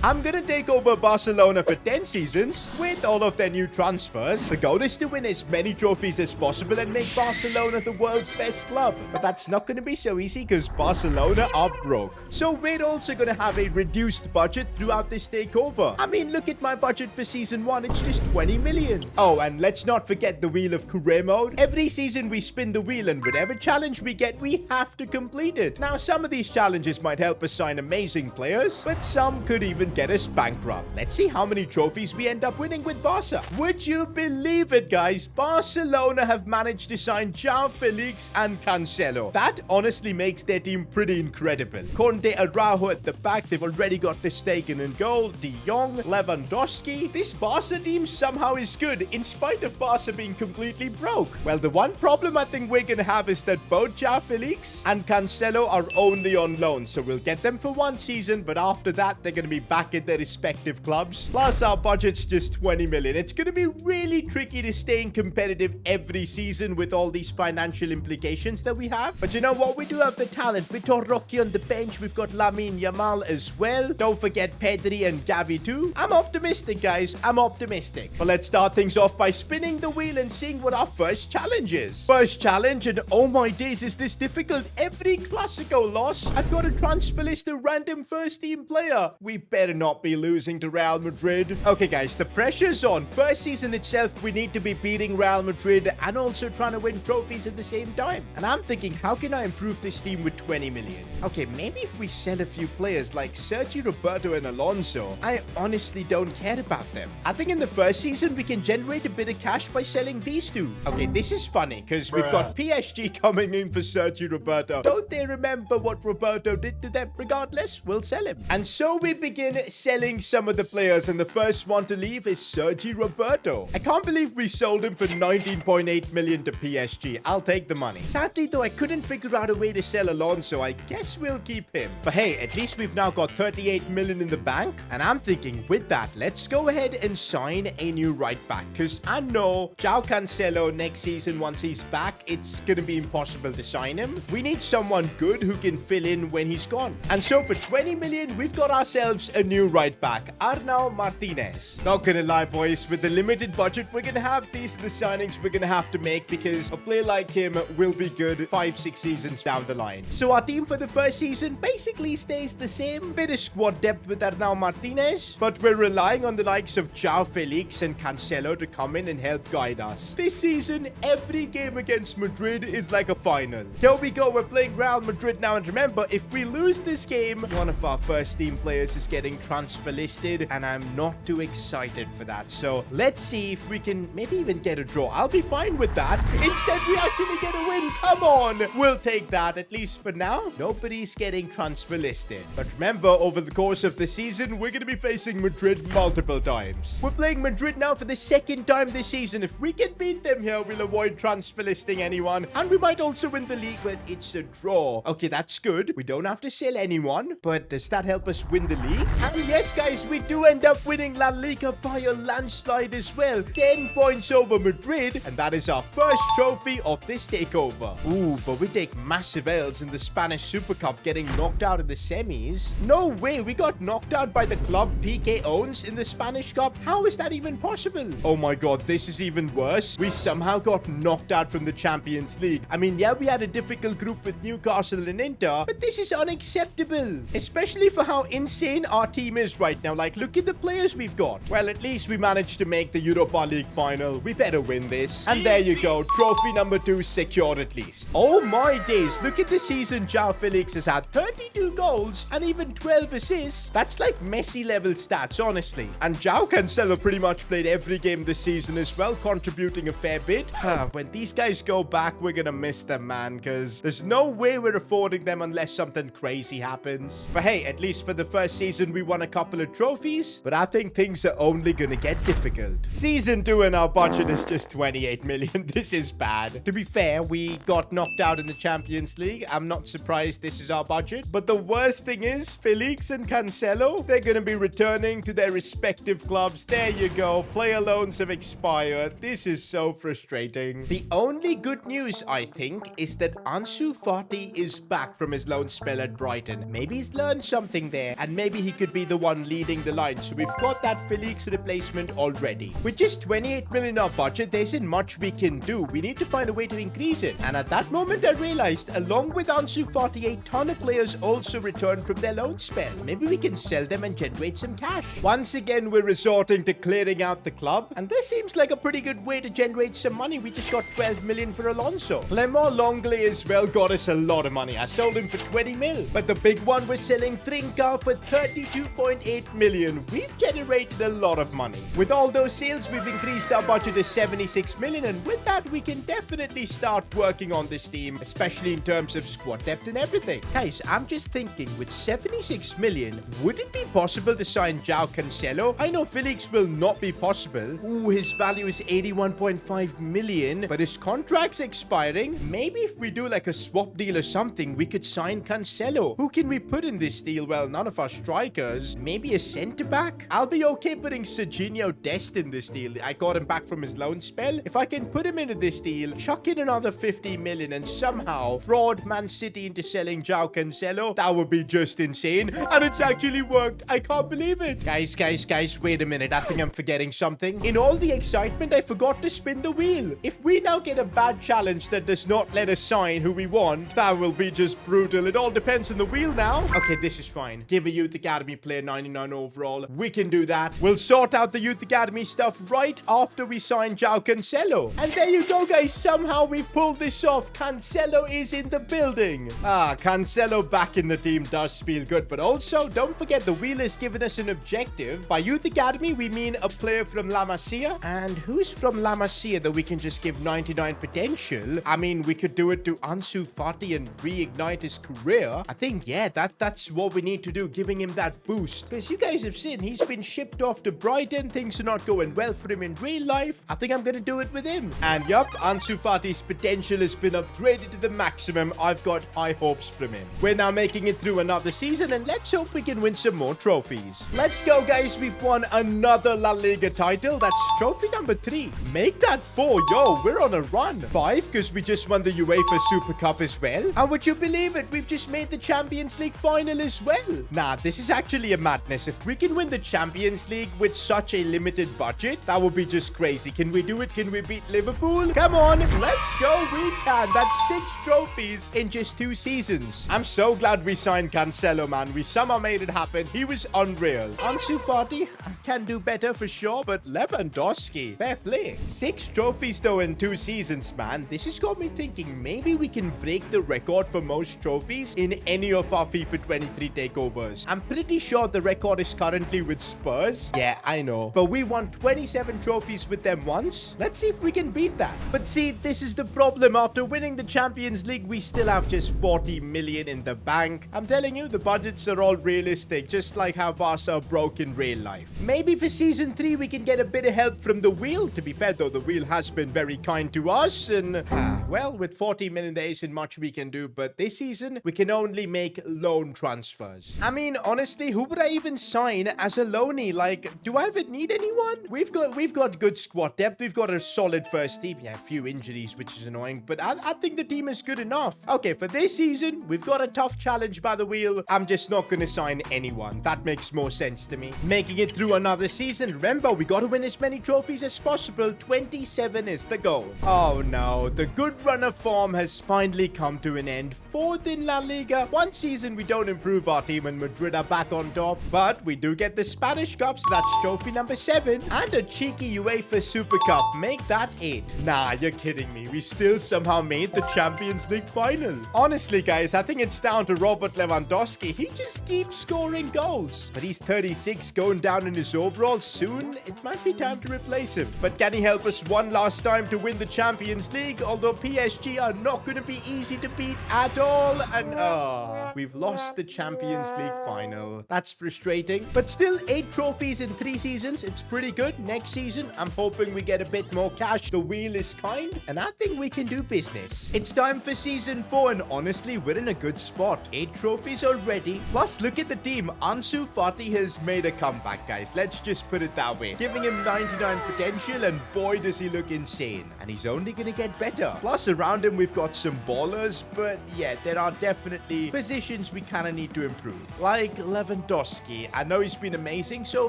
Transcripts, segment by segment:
I'm gonna take over Barcelona for 10 seasons with all of their new transfers. The goal is to win as many trophies as possible and make Barcelona the world's best club. But that's not gonna be so easy because Barcelona are broke. So we're also gonna have a reduced budget throughout this takeover. I mean, look at my budget for season 1, it's just 20 million. Oh, and let's not forget the Wheel of Career mode. Every season we spin the wheel and whatever challenge we get, we have to complete it. Now, some of these challenges might help us sign amazing players, but some could even get us bankrupt. Let's see how many trophies we end up winning with Barca. Would you believe it, guys? Barcelona have managed to sign João Felix and Cancelo. That honestly makes their team pretty incredible. Conte, Araujo at the back. They've already got the Stegen in goal. De Jong, Lewandowski. This Barca team somehow is good in spite of Barca being completely broke. Well, the one problem I think we're gonna have is that both João Felix and Cancelo are only on loan. So we'll get them for one season, but after that, they're gonna be back in their respective clubs. Plus, our budget's just 20 million. It's going to be really tricky to stay competitive every season with all these financial implications that we have. But you know what? We do have the talent. Vitor Roque on the bench. We've got Lamine Yamal as well. Don't forget Pedri and Gavi too. I'm optimistic, guys. I'm optimistic. But let's start things off by spinning the wheel and seeing what our first challenge is. First challenge, and oh my days, is this difficult? Every Clasico loss, I've got to transfer list a random first team player. We better not be losing to Real Madrid. Okay, guys, the pressure's on. First season itself, we need to be beating Real Madrid and also trying to win trophies at the same time. And I'm thinking, how can I improve this team with 20 million? Okay, maybe if we sell a few players like Sergio Roberto and Alonso. I honestly don't care about them. I think in the first season, we can generate a bit of cash by selling these two. Okay, this is funny because we've got PSG coming in for Sergio Roberto. Don't they remember what Roberto did to them? Regardless, we'll sell him. And so we begin selling some of the players, and the first one to leave is Sergi Roberto. I can't believe we sold him for 19.8 million to PSG. I'll take the money. Sadly though, I couldn't figure out a way to sell Alonso. I guess we'll keep him. But hey, at least we've now got 38 million in the bank, and I'm thinking with that, let's go ahead and sign a new right back, because I know João Cancelo next season, once he's back, it's gonna be impossible to sign him. We need someone good who can fill in when he's gone. And so for 20 million, we've got ourselves a new right back, Arnau Martinez. Not gonna lie, boys, with the limited budget we're gonna have, these are the signings we're gonna have to make because a player like him will be good 5-6 seasons down the line. So our team for the first season basically stays the same. Bit of squad depth with Arnau Martinez, but we're relying on the likes of João Felix and Cancelo to come in and help guide us. This season, every game against Madrid is like a final. Here we go, we're playing Real Madrid now, and remember, if we lose this game, one of our first team players is getting transfer listed, and I'm not too excited for that. So let's see if we can maybe even get a draw. I'll be fine with that. Instead, we actually get a win. Come on. We'll take that, at least for now. Nobody's getting transfer listed. But remember, over the course of the season, we're going to be facing Madrid multiple times. We're playing Madrid now for the second time this season. If we can beat them here, we'll avoid transfer listing anyone. And we might also win the league, but it's a draw. Okay, that's good. We don't have to sell anyone. But does that help us win the league? And yes, guys, we do end up winning La Liga by a landslide as well. 10 points over Madrid, and that is our first trophy of this takeover. Ooh, but we take massive L's in the Spanish Super Cup, getting knocked out in the semis. No way, we got knocked out by the club PK owns in the Spanish Cup. How is that even possible? Oh my god, this is even worse. We somehow got knocked out from the Champions League. I mean, yeah, we had a difficult group with Newcastle and Inter, but this is unacceptable, especially for how insane our team is right now. Like, look at the players we've got. Well, at least we managed to make the Europa League final. We better win this. And there you go. Trophy number 2 secured at least. Oh my days. Look at the season João Felix has had. 32 goals and even 12 assists. That's like Messi level stats, honestly. And João Cancelo pretty much played every game this season as well, contributing a fair bit. When these guys go back, we're gonna miss them, man, because there's no way we're affording them unless something crazy happens. But hey, at least for the first season, we won a couple of trophies, but I think things are only gonna get difficult. Season 2 and our budget is just 28 million. This is bad. To be fair, we got knocked out in the Champions League. I'm not surprised this is our budget, but the worst thing is Felix and Cancelo, they're gonna be returning to their respective clubs. There you go. Player loans have expired. This is so frustrating. The only good news, I think, is that Ansu Fati is back from his loan spell at Brighton. Maybe he's learned something there, and maybe he could to be the one leading the line. So we've got that Felix replacement already. With just 28 million in our budget, there isn't much we can do. We need to find a way to increase it. And at that moment, I realized, along with Ansu Fati, a ton of players also returned from their loan spell. Maybe we can sell them and generate some cash. Once again, we're resorting to clearing out the club. And this seems like a pretty good way to generate some money. We just got 12 million for Alonso. Clement Longley as well got us a lot of money. I sold him for 20 mil. But the big one, we're selling Trinca for 32.8 million. We've generated a lot of money. With all those sales, we've increased our budget to 76 million. And with that, we can definitely start working on this team, especially in terms of squad depth and everything. Guys, I'm just thinking, with 76 million, would it be possible to sign João Cancelo? I know Felix will not be possible. Ooh, his value is 81.5 million, but his contract's expiring. Maybe if we do like a swap deal or something, we could sign Cancelo. Who can we put in this deal? Well, none of our strikers. Maybe a centre-back? I'll be okay putting Serginho Dest in this deal. I got him back from his loan spell. If I can put him into this deal, chuck in another 50 million and somehow fraud Man City into selling João Cancelo, that would be just insane. And it's actually worked. I can't believe it. Guys, wait a minute. I think I'm forgetting something. In all the excitement, I forgot to spin the wheel. If we now get a bad challenge that does not let us sign who we want, that will be just brutal. It all depends on the wheel now. Okay, this is fine. Give a Youth Academy player 99 overall. We can do that. We'll sort out the Youth Academy stuff right after we sign João Cancelo. And there you go, guys. Somehow we've pulled this off. Cancelo is in the building. Cancelo back in the team does feel good. But also, don't forget the wheel has given us an objective. By Youth Academy, we mean a player from La Masia. And who's from La Masia that we can just give 99 potential? I mean, we could do it to Ansu Fati and reignite his career. I think, yeah, that's what we need to do, giving him that boost. Because you guys have seen, he's been shipped off to Brighton. Things are not going well for him in real life. I think I'm going to do it with him. And yup, Ansu Fati's potential has been upgraded to the maximum. I've got high hopes from him. We're now making it through another season, and let's hope we can win some more trophies. Let's go, guys. We've won another La Liga title. That's trophy number 3. Make that 4. Yo, we're on a run. 5, because we just won the UEFA Super Cup as well. And would you believe it? We've just made the Champions League final as well. Nah, this is actually a madness. If we can win the Champions League with such a limited budget, that would be just crazy. Can we do it? Can we beat Liverpool? Come on, let's go. We can. That's 6 trophies in just 2 seasons. I'm so glad we signed Cancelo, man. We somehow made it happen. He was unreal. Ansu Fati can do better for sure, but Lewandowski, fair play. 6 trophies though in 2 seasons, man. This has got me thinking maybe we can break the record for most trophies in any of our FIFA 23 takeovers. I'm pretty sure the record is currently with Spurs. Yeah, I know. But we won 27 trophies with them once. Let's see if we can beat that. But see, this is the problem. After winning the Champions League, we still have just 40 million in the bank. I'm telling you, the budgets are all realistic, just like how Barca broke in real life. Maybe for season 3, we can get a bit of help from the wheel. To be fair though, the wheel has been very kind to us. And, well, with 40 million, there isn't much we can do. But this season, we can only make loan transfers. I mean, honestly, who would I even sign as a loanee? Like, do I even need anyone? We've got good squad depth. We've got a solid first team. Yeah, a few injuries, which is annoying. But I think the team is good enough. Okay, for this season, we've got a tough challenge by the wheel. I'm just not going to sign anyone. That makes more sense to me. Making it through another season. Remember, we got to win as many trophies as possible. 27 is the goal. Oh no, the good run of form has finally come to an end. 4th in La Liga. One season we don't improve our team and Madrid are back on top. But we do get the Spanish Cup, so that's trophy number 7. And a cheeky UEFA Super Cup. Make that 8. Nah, you're kidding me. We still somehow made the Champions League final. Honestly, guys, I think it's down to Robert Lewandowski. He just keeps scoring goals. But he's 36, going down in his overall soon. It might be time to replace him. But can he help us one last time to win the Champions League? Although PSG are not going to be easy to beat at all. And we've lost the Champions League final. That's frustrating. But still, 8 trophies in 3 seasons. It's pretty good. Next season, I'm hoping we get a bit more cash. The wheel is kind, and I think we can do business. It's time for season 4, and honestly, we're in a good spot. 8 trophies already. Plus, look at the team. Ansu Fati has made a comeback, guys. Let's just put it that way. Giving him 99 potential, and boy, does he look insane. And he's only going to get better. Plus, around him, we've got some ballers, but yeah, there are definitely positions we kind of need to improve. Like Lewandowski. Lewandowski. I know he's been amazing so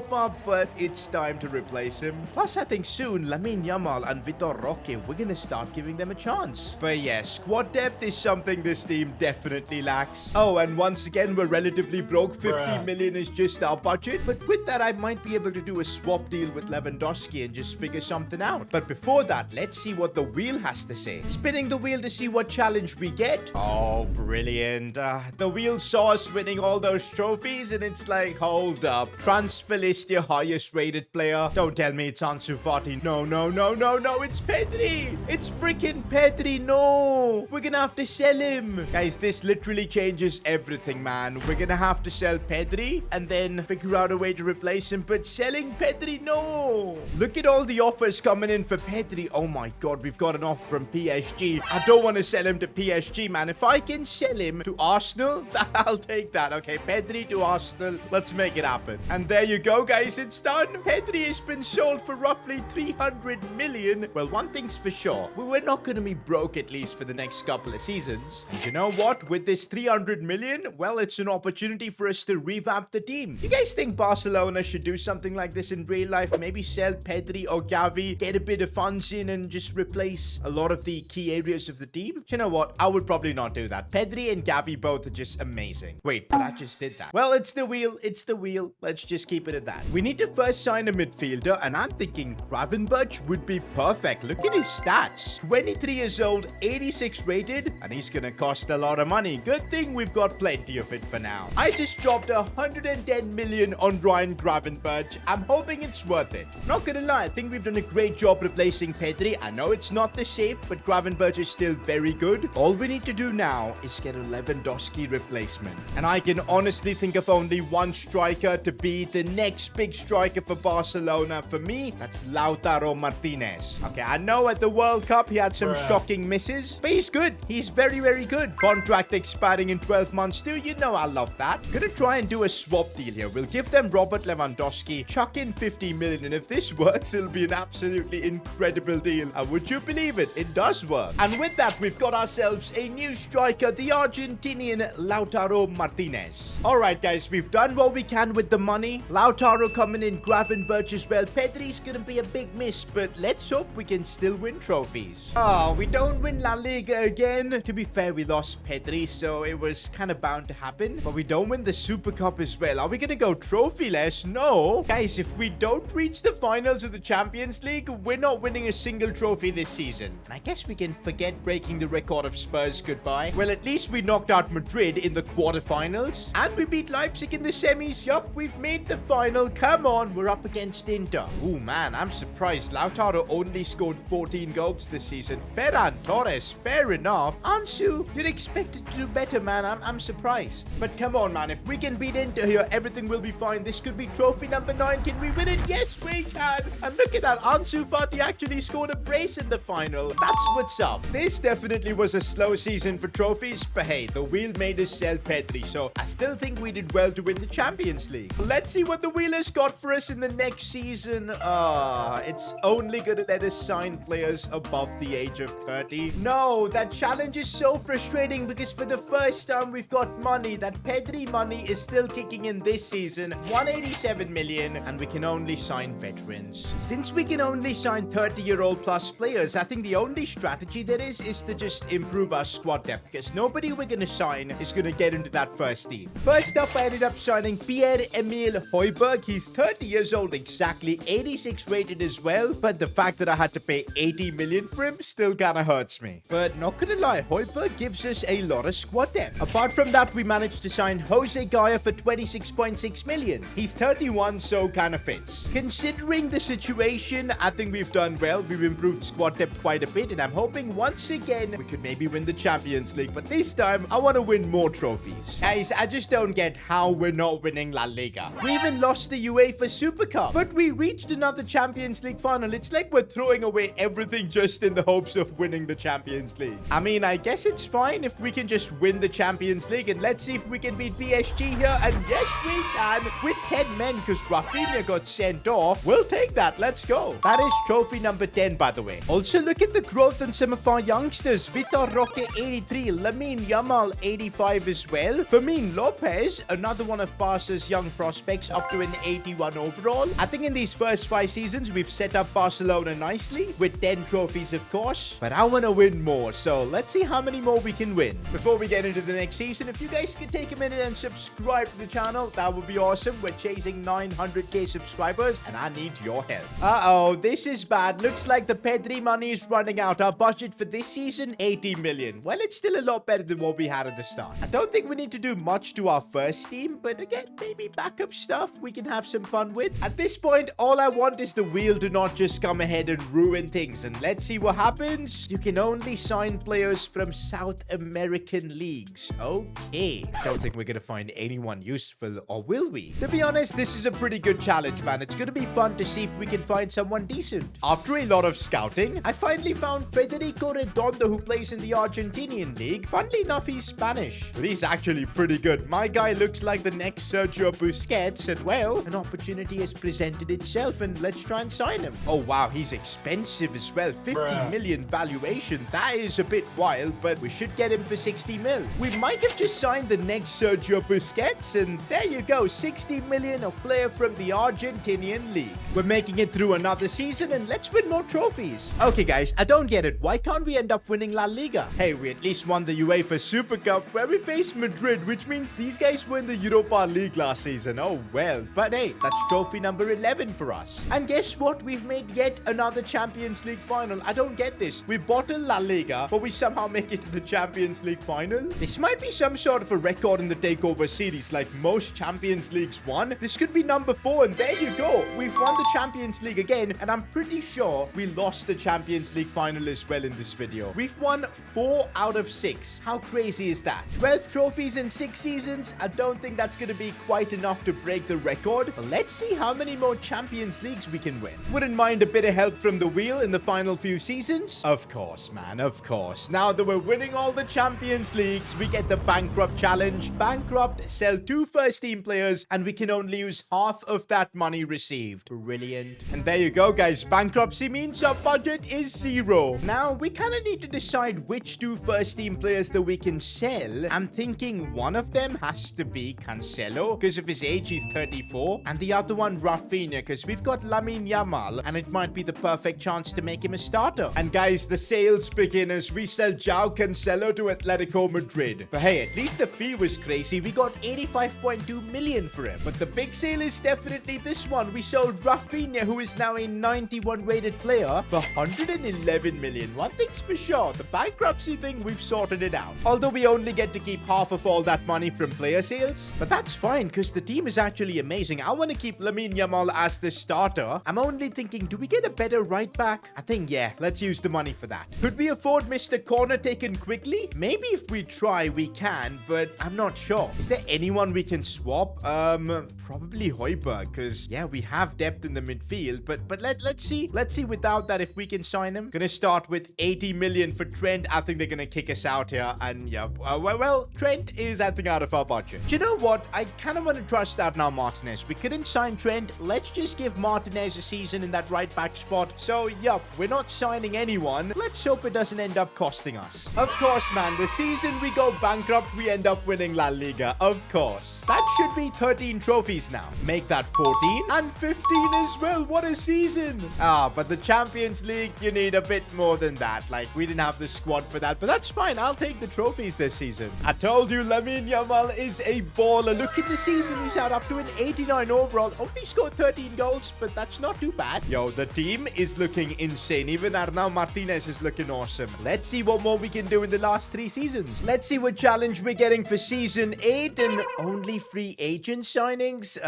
far, but it's time to replace him. Plus, I think soon, Lamine Yamal and Vitor Roque, we're gonna start giving them a chance. But yeah, squad depth is something this team definitely lacks. Oh, and once again, we're relatively broke. 50 million is just our budget. But with that, I might be able to do a swap deal with Lewandowski and just figure something out. But before that, let's see what the wheel has to say. Spinning the wheel to see what challenge we get. Oh, brilliant. The wheel saw us winning all those trophies, and it's like, hold up. Transfer list your highest rated player. Don't tell me it's Ansu Fati. No, no, no, no, no. It's Pedri. It's freaking Pedri. No. We're gonna have to sell him. Guys, this literally changes everything, man. We're gonna have to sell Pedri and then figure out a way to replace him. But selling Pedri, no. Look at all the offers coming in for Pedri. Oh my god, we've got an offer from PSG. I don't want to sell him to PSG, man. If I can sell him to Arsenal, I'll take that. Okay, Pedri to Arsenal. Let's make it happen. And there you go, guys. It's done. Pedri has been sold for roughly 300 million. Well, one thing's for sure. We're not going to be broke, at least for the next couple of seasons. And you know what? With this 300 million, well, it's an opportunity for us to revamp the team. You guys think Barcelona should do something like this in real life? Maybe sell Pedri or Gavi, get a bit of funds in and just replace a lot of the key areas of the team? You know what? I would probably not do that. Pedri and Gavi both are just amazing. Wait, but I just did that. Well, it's the wheel. It's the wheel. Let's just keep it at that. We need to first sign a midfielder, and I'm thinking Gravenberch would be perfect. Look at his stats. 23 years old, 86 rated, and he's gonna cost a lot of money. Good thing we've got plenty of it for now. I just dropped 110 million on Ryan Gravenberch. I'm hoping it's worth it. Not gonna lie, I think we've done a great job replacing Pedri. I know it's not the shape, but Gravenberch is still very good. All we need to do now is get a Lewandowski replacement. And I can honestly think of only one striker to be the next big striker for Barcelona. For me, that's Lautaro Martinez. Okay, I know at the World Cup he had some shocking misses, but he's good. He's very, very good. Contract expiring in 12 months too. You know I love that. Gonna try and do a swap deal here. We'll give them Robert Lewandowski, chuck in 50 million, and if this works, it'll be an absolutely incredible deal. And would you believe it? It does work. And with that, we've got ourselves a new striker, the Argentinian Lautaro Martinez. Alright guys, we've done what we can with the money. Lautaro coming in, Gravenberch as well. Pedri's gonna be a big miss, but let's hope we can still win trophies. Oh, we don't win La Liga again. To be fair, we lost Pedri, so it was kind of bound to happen. But we don't win the Super Cup as well. Are we gonna go trophyless? No. Guys, if we don't reach the finals of the Champions League, we're not winning a single trophy this season. And I guess we can forget breaking the record of Spurs goodbye. Well, at least we knocked out Madrid in the quarterfinals. And we beat Leipzig in the semis. Yup, we've made the final. Come on, we're up against Inter. Oh man, I'm surprised. Lautaro only scored 14 goals this season. Ferran Torres, fair enough. Ansu, you're expected to do better, man. I'm surprised. But come on, man. If we can beat Inter here, everything will be fine. This could be trophy number 9. Can we win it? Yes, we can. And look at that. Ansu Fati actually scored a brace in the final. That's what's up. This definitely was a slow season for trophies, but hey, the wheel made us sell Pedri, so I still think we did well to win the Champions League. Let's see what the wheel has got for us in the next season. It's only gonna let us sign players above the age of 30. No, that challenge is so frustrating because for the first time we've got money. That Pedri money is still kicking in this season. 187 million, and we can only sign veterans. Since we can only sign 30-year-old plus players, I think the only strategy there is to just improve our squad depth, because nobody we're gonna sign is gonna get into that first team. First up, I ended up signing Pierre-Emile Højbjerg. He's 30 years old exactly, 86 rated as well, but the fact that I had to pay 80 million for him still kinda hurts me. But not gonna lie, Højbjerg gives us a lot of squad depth. Apart from that, we managed to sign Jose Gaya for 26.6 million. He's 31, so kinda fits. Considering the situation, I think we've done well. We've improved squad depth quite a bit, and I'm hoping once again we could maybe win the Champions League, but this time I want to win more trophies. Guys, I just don't get how we're not winning La Liga. We even lost the UEFA Super Cup, but we reached another Champions League final. It's like we're throwing away everything just in the hopes of winning the Champions League. I mean, I guess it's fine if we can just win the Champions League, and let's see if we can beat PSG here, and yes, we can, with 10 men, because Rafinha got sent off. We'll take that. Let's go. That is trophy number 10, by the way. Also, look at the growth on some of our youngsters. Vitor Roque, 83. Lamine Yamal, 85 as well. Fermin Lopez, another another one of Barca's young prospects up to an 81 overall. I think in these first 5 seasons, we've set up Barcelona nicely with 10 trophies, of course. But I want to win more, so let's see how many more we can win. Before we get into the next season, if you guys could take a minute and subscribe to the channel, that would be awesome. We're chasing 900k subscribers, and I need your help. Uh-oh, this is bad. Looks like the Pedri money is running out. Our budget for this season, 80 million. Well, it's still a lot better than what we had at the start. I don't think we need to do much to our first team, but again, maybe backup stuff we can have some fun with. At this point, all I want is the wheel to not just come ahead and ruin things, and let's see what happens. You can only sign players from South American leagues. Okay. Don't think we're gonna find anyone useful, or will we? To be honest, this is a pretty good challenge, man. It's gonna be fun to see if we can find someone decent. After a lot of scouting, I finally found Federico Redondo, who plays in the Argentinian league. Funnily enough, he's Spanish, but he's actually pretty good. My guy looks like the next Sergio Busquets, and well, an opportunity has presented itself, and let's try and sign him. Oh wow, he's expensive as well. 50 million valuation. That is a bit wild, but we should get him for 60 mil. We might have just signed the next Sergio Busquets, and there you go, 60 million, a player from the Argentinian league. We're making it through another season, and let's win more trophies. Okay guys, I don't get it. Why can't we end up winning La Liga? Hey, we at least won the UEFA Super Cup, where we faced Madrid, which means these guys were in the Europa League last season. Oh well, but hey, that's trophy number 11 for us. And guess what? We've made yet another Champions League final. I don't get this. We bottle La Liga, but we somehow make it to the Champions League final. This might be some sort of a record in the Takeover series, like most Champions Leagues won. This could be number 4, and there you go. We've won the Champions League again, and I'm pretty sure we lost the Champions League final as well in this video. We've won 4 out of 6. How crazy is that? 12 trophies in 6 seasons? I don't think that's going to be quite enough to break the record, but let's see how many more Champions Leagues we can win. Wouldn't mind a bit of help from the wheel in the final few seasons? Of course, man, of course. Now that we're winning all the Champions Leagues, we get the Bankrupt challenge. Bankrupt, sell 2 first team players, and we can only use half of that money received. Brilliant. And there you go, guys. Bankruptcy means our budget is 0. Now, we kind of need to decide which 2 first team players that we can sell. I'm thinking one of them has to be Cancelo, because of his age, he's 34, and the other one, Rafinha, because we've got Lamine Yamal, and it might be the perfect chance to make him a starter. And guys, the sales begin as we sell João Cancelo to Atletico Madrid. But hey, at least the fee was crazy. We got 85.2 million for him. But the big sale is definitely this one. We sold Rafinha, who is now a 91 rated player, for 111 million. One thing's for sure, the bankruptcy thing, we've sorted it out. Although we only get to keep half of all that money from player sales. But that's fine, because the team is actually amazing. I want to keep Lamine Yamal as the starter. I'm only thinking, do we get a better right back? I think, yeah, let's use the money for that. Could we afford Mr. Corner taken quickly? Maybe if we try, we can, but I'm not sure. Is there anyone we can swap? Probably Højbjerg, because, yeah, we have depth in the midfield, but let's see. Let's see without that if we can sign him. Gonna start with 80 million for Trent. I think they're gonna kick us out here, and yeah, well, Trent is, I think, out of our budget. Do you know what? I kind of want to trust out now Martinez. We couldn't sign Trent. Let's just give Martinez a season in that right back spot. So, yup, we're not signing anyone. Let's hope it doesn't end up costing us. Of course, man, the season we go bankrupt, we end up winning La Liga. Of course. That should be 13 trophies now. Make that 14 and 15 as well. What a season. But the Champions League, you need a bit more than that. Like, we didn't have the squad for that, but that's fine. I'll take the trophies this season. I told you, Lamine Yamal is a baller. Look at the season he's had, up to an 89 overall. Only scored 13 goals, but that's not too bad. Yo, the team is looking insane. Even Arnau Martinez is looking awesome. Let's see what more we can do in the last 3 seasons. Let's see what challenge we're getting for season 8, and only free agent signings.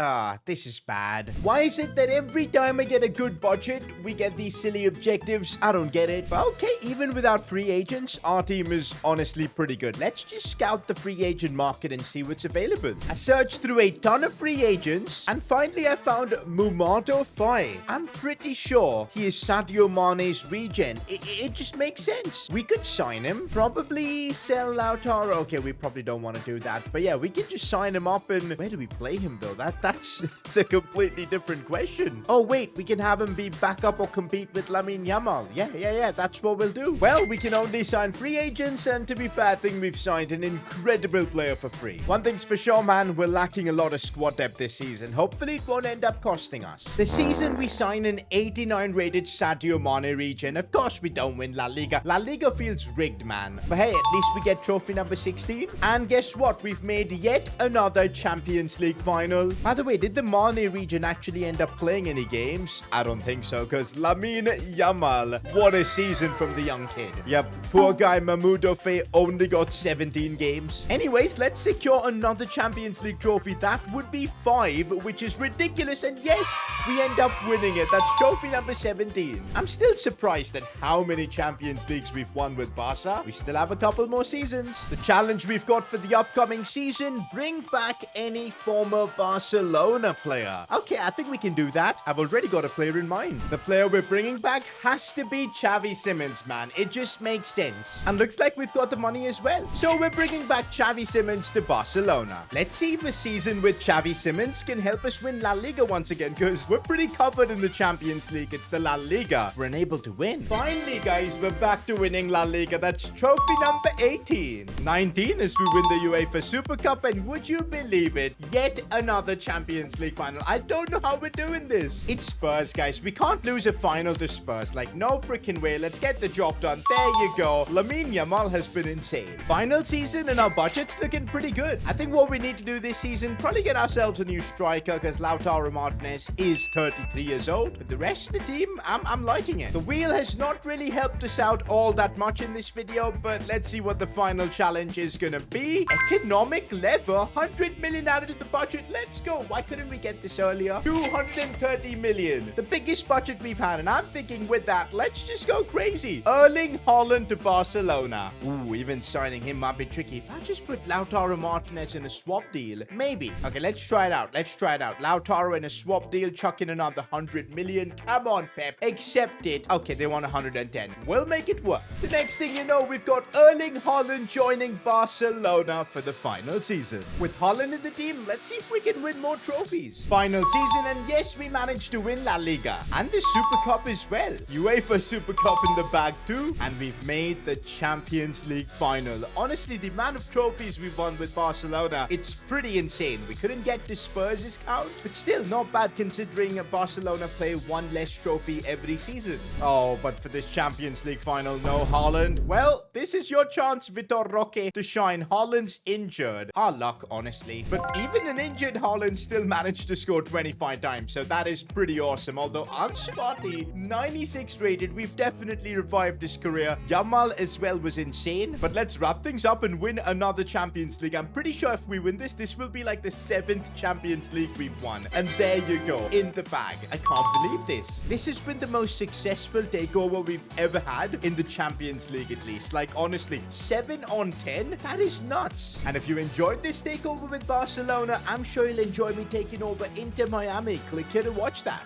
This is bad. Why is it that every time I get a good budget, we get these silly objectives? I don't get it. But okay, even without free agents, our team is honestly pretty good. Let's just scout the free agent market and see what's available. I searched through a ton of free agents, and finally I found Mumato Faye. I'm pretty sure he is Sadio Mane's regen. It just makes sense. We could sign him. Probably sell Lautaro. Okay, we probably don't want to do that. But yeah, we can just sign him up. And where do we play him though? That's a completely different question. Oh wait, we can have him be backup or compete with Lamine Yamal. Yeah, that's what we'll do. Well, we can only sign free agents, and to be fair, I think we've signed an incredible player for free. One thing's for sure, man, we're lacking a lot of squad depth this season. Hopefully it won't end up costing us. This season we sign an 89 rated Sadio Mane region. Of course we don't win La Liga. La Liga feels rigged, man. But hey, at least we get trophy number 16. And guess what? We've made yet another Champions League final. By the way, did the Mane region actually end up playing any games? I don't think so, because Lamine Yamal, what a season from the young kid. Yep, poor guy Mahmoud Ofe only got 17 games. Anyways, let's secure another Champions League trophy. That would be 5, which is ridiculous. And yes, we end up winning it. That's trophy number 17. I'm still surprised at how many Champions Leagues we've won with Barca. We still have a couple more seasons. The challenge we've got for the upcoming season, bring back any former Barcelona player. Okay, I think we can do that. I've already got a player in mind. The player we're bringing back has to be Xavi Simons, man. It just makes sense. And looks like we've got the money as well. So we're bringing back Xavi Simons to Barcelona. Let's see if a season with Xavi Simons can help us win La Liga once again, because we're pretty covered in the Champions League. It's the La Liga we're unable to win. Finally, guys, we're back to winning La Liga. That's trophy number 18. 19 as we win the UEFA Super Cup, and would you believe it? Yet another Champions League final. I don't know how we're doing this. It's Spurs, guys. We can't lose a final to Spurs. Like, no freaking way. Let's get the job done. There you go. Lamine Yamal has been insane. Final season and our budget's looking pretty good. I think what we need to do this season, probably get ourselves a new striker, because Lautaro Martinez is 33 years old. But the rest of the team, I'm liking it. The wheel has not really helped us out all that much in this video, but let's see what the final challenge is gonna be. Economic lever, 100 million added to the budget. Let's go. Why couldn't we get this earlier? 230 million. The biggest budget we've had, and I'm thinking with that, let's just go crazy. Erling Haaland to Barcelona. Ooh, even signing him might be tricky. If I just put Lautaro Martinez in a swap deal, maybe. Okay, let's try it out. Let's try it out. Lautaro in a swap deal, chuck in another 100 million. Come on, Pep. Accept it. Okay, they want 110. We'll make it work. The next thing you know, we've got Erling Haaland joining Barcelona for the final season. With Haaland in the team, let's see if we can win more trophies. Final season, and yes, we managed to win La Liga and the Super Cup as well. UEFA Super Cup in the bag too, and we've made the Champions League final. Honestly, the amount of trophies we've won with Barcelona, it's pretty insane. We couldn't get to Spurs' count, but still not bad considering Barcelona play one less trophy every season. Oh, but for this Champions League final, no Haaland. Well, this is your chance, Vitor Roque, to shine. Haaland's injured. Our luck, honestly. But even an injured Haaland still managed to score 25 times, so that is pretty awesome. Although Ansu Fati, 96 rated, we've definitely revived his career. Yamal as well was insane. But let's wrap things up and win another Champions League. I'm pretty sure if we win this, this will be like the 7th Champions League we've won. And there you go, in the bag. I can't believe this. This has been the most successful takeover we've ever had in the Champions League, at least. Like, honestly, 7 on 10? That is nuts. And if you enjoyed this takeover with Barcelona, I'm sure you'll enjoy me taking over Inter Miami. Click here to watch that.